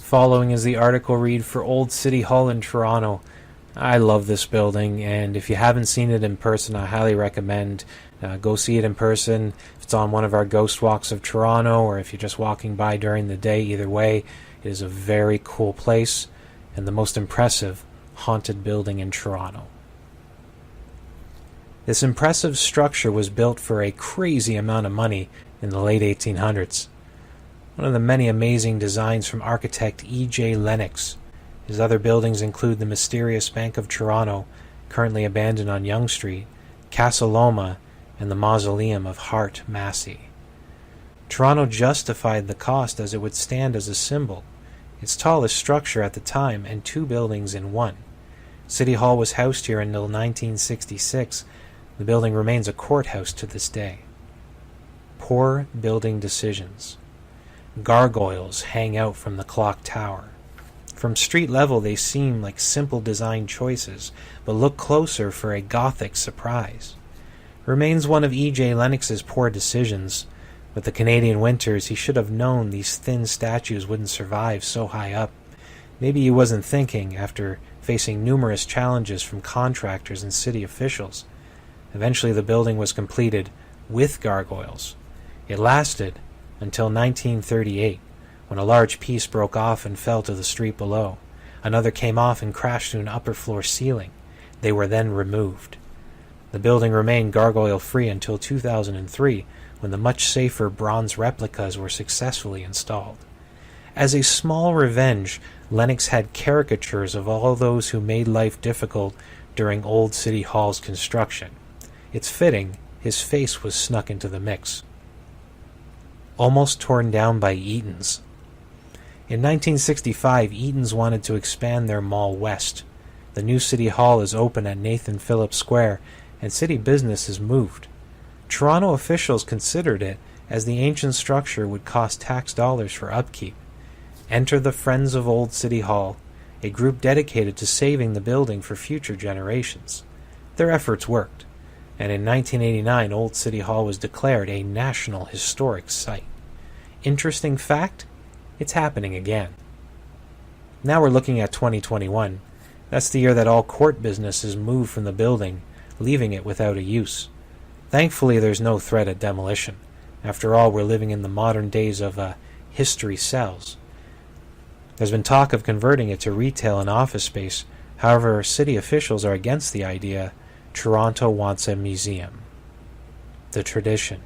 Following is the article read for Old City Hall in Toronto. I love this building, and if you haven't seen it in person, I highly recommend go see it in person. If it's on one of our ghost walks of Toronto, or if you're just walking by during the day, either way, it is a very cool place and the most impressive haunted building in Toronto. This impressive structure was built for a crazy amount of money in the late 1800s. One of the many amazing designs from architect E.J. Lennox. His other buildings include the mysterious Bank of Toronto, currently abandoned on Yonge Street, Casa Loma, and the Mausoleum of Hart Massey. Toronto justified the cost as it would stand as a symbol, its tallest structure at the time and two buildings in one. City Hall was housed here until 1966. The building remains a courthouse to this day. Poor building decisions. Gargoyles hang out from the clock tower. From street level they seem like simple design choices, but look closer for a gothic surprise. Remains one of E.J. Lennox's poor decisions. With the Canadian winters, he should have known these thin statues wouldn't survive so high up. Maybe he wasn't thinking after facing numerous challenges from contractors and city officials. Eventually the building was completed with gargoyles. It lasted until 1938, when a large piece broke off and fell to the street below. Another came off and crashed to an upper floor ceiling. They were then removed. The building remained gargoyle-free until 2003, when the much safer bronze replicas were successfully installed. As a small revenge, Lennox had caricatures of all those who made life difficult during Old City Hall's construction. It's fitting his face was snuck into the mix. Almost torn down by Eatons. In 1965, Eatons wanted to expand their mall west. The new City Hall is open at Nathan Phillips Square, and city business has moved. Toronto officials considered it, as the ancient structure would cost tax dollars for upkeep. Enter the Friends of Old City Hall, a group dedicated to saving the building for future generations. Their efforts worked, and in 1989 Old City Hall was declared a National Historic Site. Interesting fact? It's happening again. Now we're looking at 2021. That's the year that all court business is moved from the building, leaving it without a use. Thankfully there's no threat of demolition. After all, we're living in the modern days of history sells. There's been talk of converting it to retail and office space. However, city officials are against the idea. Toronto wants a museum. The tradition.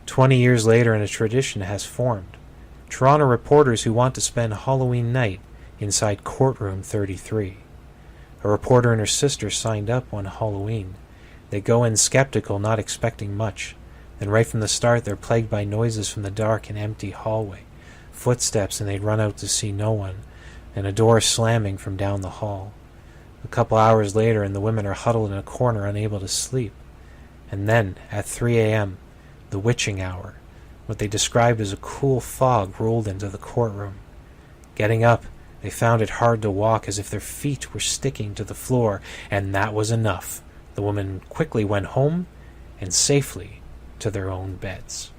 20 years later, and a tradition has formed. Toronto reporters who want to spend Halloween night inside Courtroom 33. A reporter and her sister signed up one Halloween. They go in skeptical, not expecting much. Then right from the start, they're plagued by noises from the dark and empty hallway. Footsteps, and they'd run out to see no one, and a door slamming from down the hall. A couple hours later, and the women are huddled in a corner, unable to sleep. And then, at 3 a.m., the witching hour, what they described as a cool fog rolled into the courtroom. Getting up, they found it hard to walk, as if their feet were sticking to the floor, and that was enough. The women quickly went home, and safely to their own beds.